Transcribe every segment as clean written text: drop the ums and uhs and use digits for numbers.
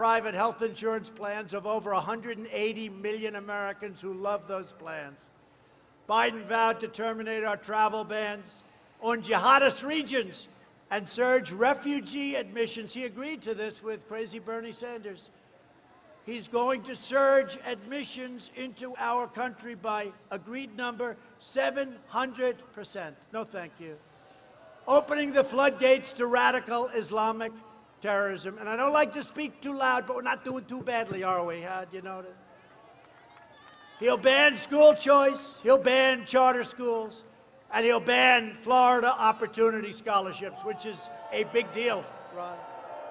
private health insurance plans of over 180 million Americans who love those plans. Biden vowed to terminate our travel bans on jihadist regions and surge refugee admissions. He agreed to this with crazy Bernie Sanders. He's going to surge admissions into our country by agreed number 700%. No, thank you. Opening the floodgates to radical Islamic terrorism. And I don't like to speak too loud, but we're not doing too badly, are we? You know that? He'll ban school choice, he'll ban charter schools, and he'll ban Florida Opportunity Scholarships, which is a big deal, Ron.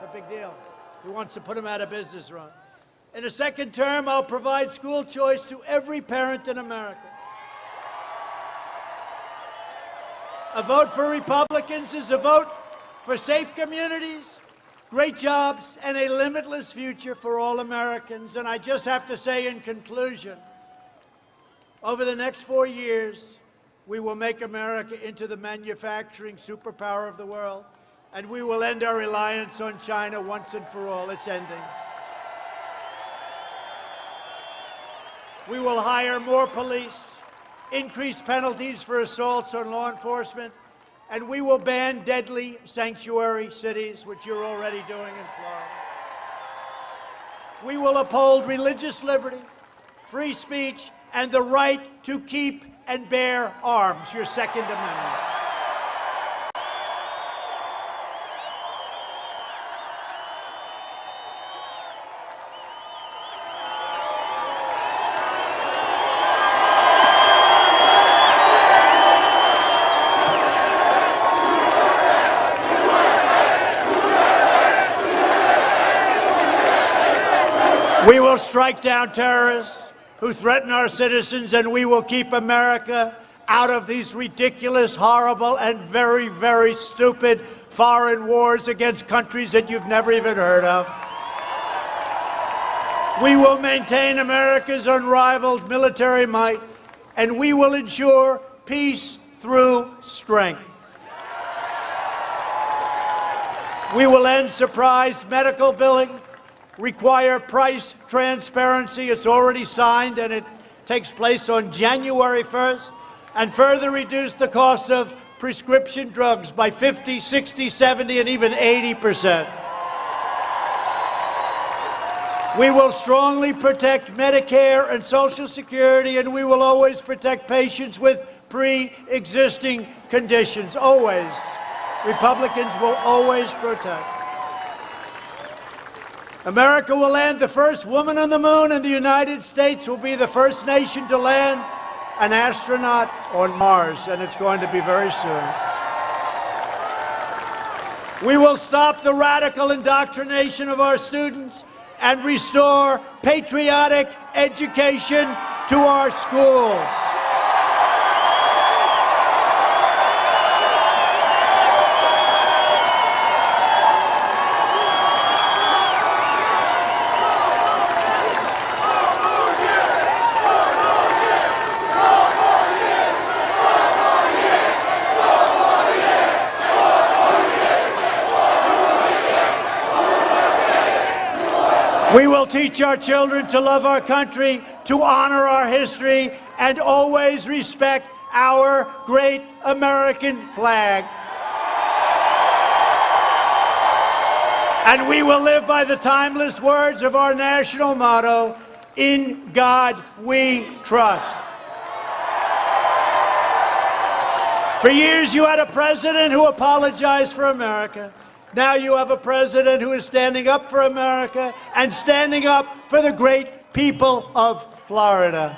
It's a big deal. He wants to put them out of business, Ron. In a second term, I'll provide school choice to every parent in America. A vote for Republicans is a vote for safe communities, great jobs, and a limitless future for all Americans. And I just have to say in conclusion, over the next 4 years, we will make America into the manufacturing superpower of the world, and we will end our reliance on China once and for all. It's ending. We will hire more police, increase penalties for assaults on law enforcement, and we will ban deadly sanctuary cities, which you're already doing in Florida. We will uphold religious liberty, free speech, and the right to keep and bear arms, your Second Amendment. We will strike down terrorists who threaten our citizens, and we will keep America out of these ridiculous, horrible, and very, very stupid foreign wars against countries that you've never even heard of. We will maintain America's unrivaled military might, and we will ensure peace through strength. We will end surprise medical billing, require price transparency. It's already signed, and it takes place on January 1st, and further reduce the cost of prescription drugs by 50, 60, 70, and even 80%. We will strongly protect Medicare and Social Security, and we will always protect patients with pre-existing conditions. Always. Republicans will always protect. America will land the first woman on the moon, and the United States will be the first nation to land an astronaut on Mars, and it's going to be very soon. We will stop the radical indoctrination of our students and restore patriotic education to our schools. We will teach our children to love our country, to honor our history, and always respect our great American flag. And we will live by the timeless words of our national motto, "In God we trust." For years you had a president who apologized for America. Now you have a president who is standing up for America and standing up for the great people of Florida.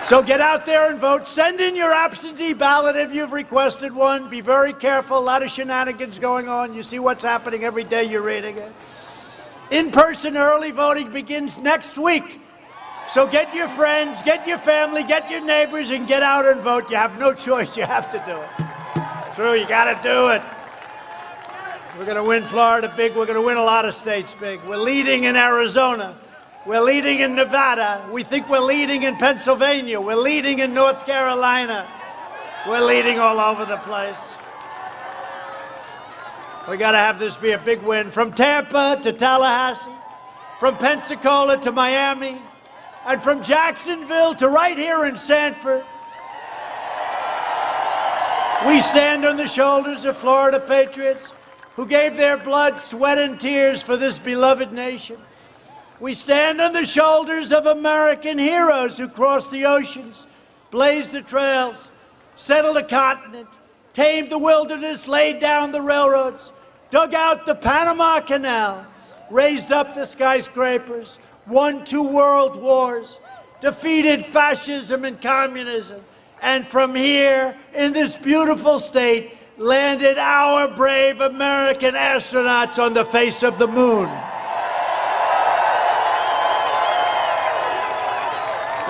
So get out there and vote. Send in your absentee ballot if you've requested one. Be very careful. A lot of shenanigans going on. You see what's happening every day. You're reading it. In-person early voting begins next week. So get your friends, get your family, get your neighbors, and get out and vote. You have no choice. You have to do it. True, you got to do it. We're going to win Florida big. We're going to win a lot of states big. We're leading in Arizona. We're leading in Nevada. We think we're leading in Pennsylvania. We're leading in North Carolina. We're leading all over the place. We got to have this be a big win. From Tampa to Tallahassee, from Pensacola to Miami, and from Jacksonville to right here in Sanford. We stand on the shoulders of Florida patriots who gave their blood, sweat, and tears for this beloved nation. We stand on the shoulders of American heroes who crossed the oceans, blazed the trails, settled a continent, tamed the wilderness, laid down the railroads, dug out the Panama Canal, raised up the skyscrapers, won 2 world wars, defeated fascism and communism, and from here, in this beautiful state, landed our brave American astronauts on the face of the moon.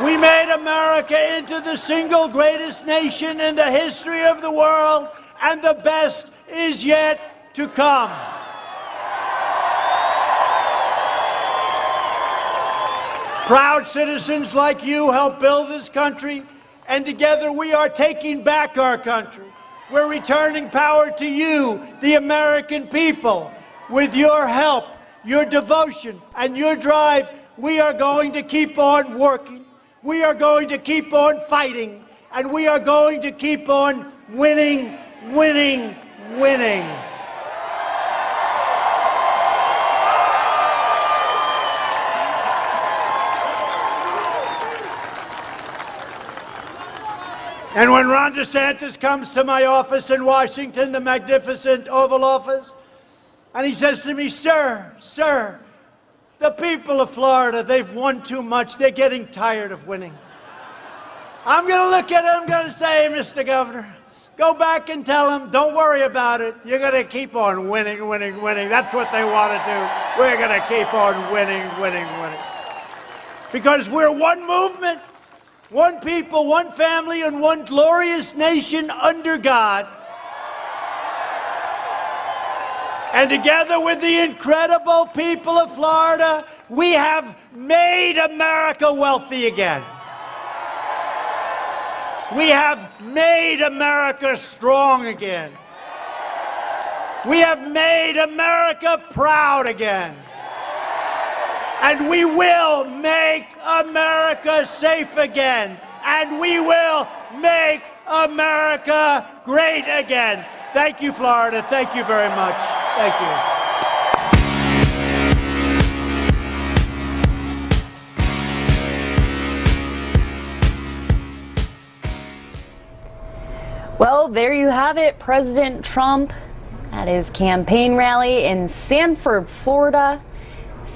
We made America into the single greatest nation in the history of the world, and the best is yet to come. Proud citizens like you helped build this country, and together we are taking back our country. We're returning power to you, the American people. With your help, your devotion, and your drive, we are going to keep on working. We are going to keep on fighting, and we are going to keep on winning, winning, winning. And when Ron DeSantis comes to my office in Washington, the magnificent Oval Office, and he says to me, Sir, the people of Florida, they've won too much. They're getting tired of winning. I'm going to look at him, I'm going to say, Mr. Governor, go back and tell them, don't worry about it. You're going to keep on winning, winning, winning. That's what they want to do. We're going to keep on winning, winning, winning. Because we're one movement, one people, one family, and one glorious nation under God. And together with the incredible people of Florida, we have made America wealthy again. We have made America strong again. We have made America proud again. And we will make America safe again. And we will make America great again. Thank you, Florida. Thank you very much. Thank you. Well, there you have it. President Trump at his campaign rally in Sanford, Florida,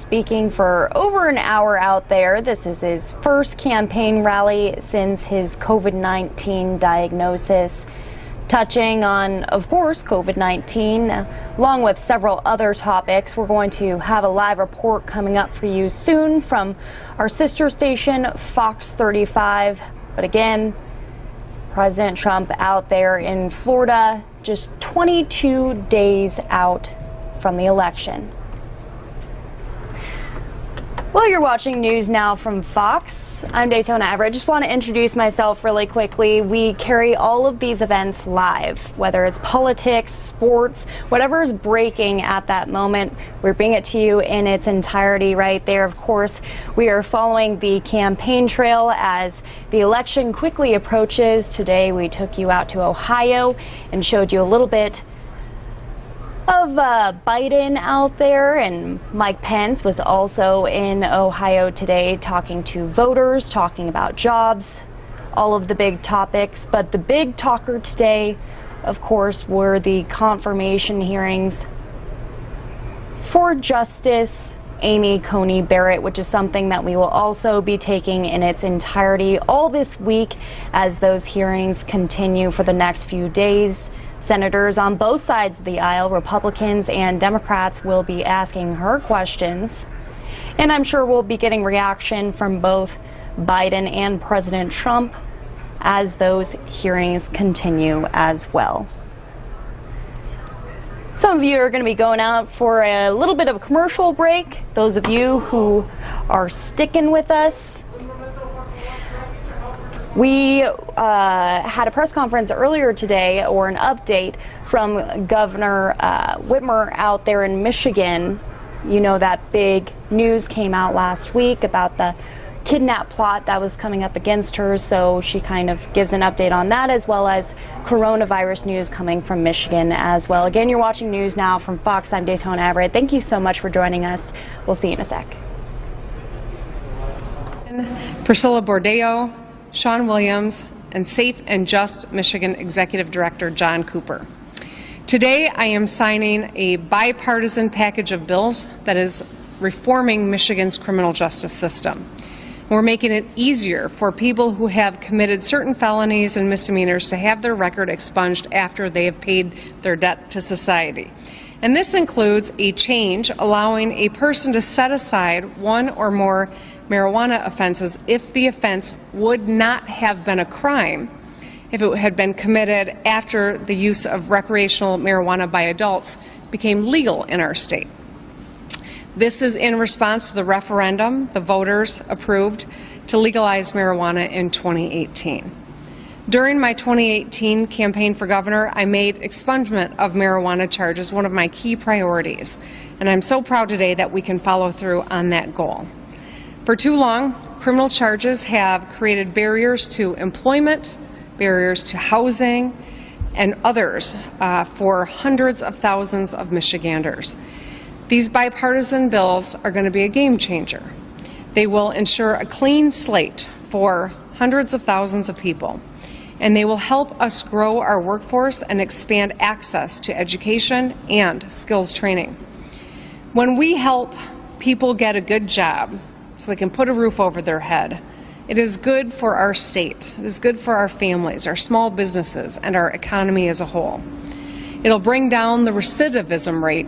speaking for over an hour out there. This is his first campaign rally since his COVID-19 diagnosis, touching on, of course, COVID-19, along with several other topics. We're going to have a live report coming up for you soon from our sister station, Fox 35. But again, President Trump out there in Florida, just 22 days out from the election. Well, you're watching news now from Fox. I'm Daytona Everett. I just want to introduce myself really quickly. We carry all of these events live, whether it's politics, sports, whatever is breaking at that moment. We bring it to you in its entirety right there. Of course, we are following the campaign trail as the election quickly approaches. Today, we took you out to Ohio and showed you a little bit of Biden out there, and Mike Pence was also in Ohio today talking to voters, talking about jobs, all of the big topics. But the big talker today, of course, were the confirmation hearings for Justice Amy Coney Barrett, which is something that we will also be taking in its entirety all this week as those hearings continue for the next few days. Senators on both sides of the aisle, Republicans and Democrats, will be asking her questions. And I'm sure we'll be getting reaction from both Biden and President Trump as those hearings continue as well. Some of you are going to be going out for a little bit of a commercial break. Those of you who are sticking with us, we had a press conference earlier today, or an update from Governor Whitmer out there in Michigan. You know, that big news came out last week about the kidnap plot that was coming up against her, so she kind of gives an update on that, as well as coronavirus news coming from Michigan as well. Again, you're watching News Now from Fox. I'm Daytona Everett. Thank you so much for joining us. We'll see you in a sec. Priscilla Bordeo, Sean Williams, and Safe and Just Michigan Executive Director John Cooper. Today I am signing a bipartisan package of bills that is reforming Michigan's criminal justice system. We're making it easier for people who have committed certain felonies and misdemeanors to have their record expunged after they have paid their debt to society. And this includes a change allowing a person to set aside one or more marijuana offenses if the offense would not have been a crime if it had been committed after the use of recreational marijuana by adults became legal in our state. This is in response to the referendum the voters approved to legalize marijuana in 2018. During my 2018 campaign for governor, I made expungement of marijuana charges one of my key priorities, and I'm so proud today that we can follow through on that goal. For too long, criminal charges have created barriers to employment, barriers to housing, and others for hundreds of thousands of Michiganders. These bipartisan bills are going to be a game changer. They will ensure a clean slate for hundreds of thousands of people, and they will help us grow our workforce and expand access to education and skills training. When we help people get a good job so they can put a roof over their head, it is good for our state, it is good for our families, our small businesses, and our economy as a whole. It'll bring down the recidivism rate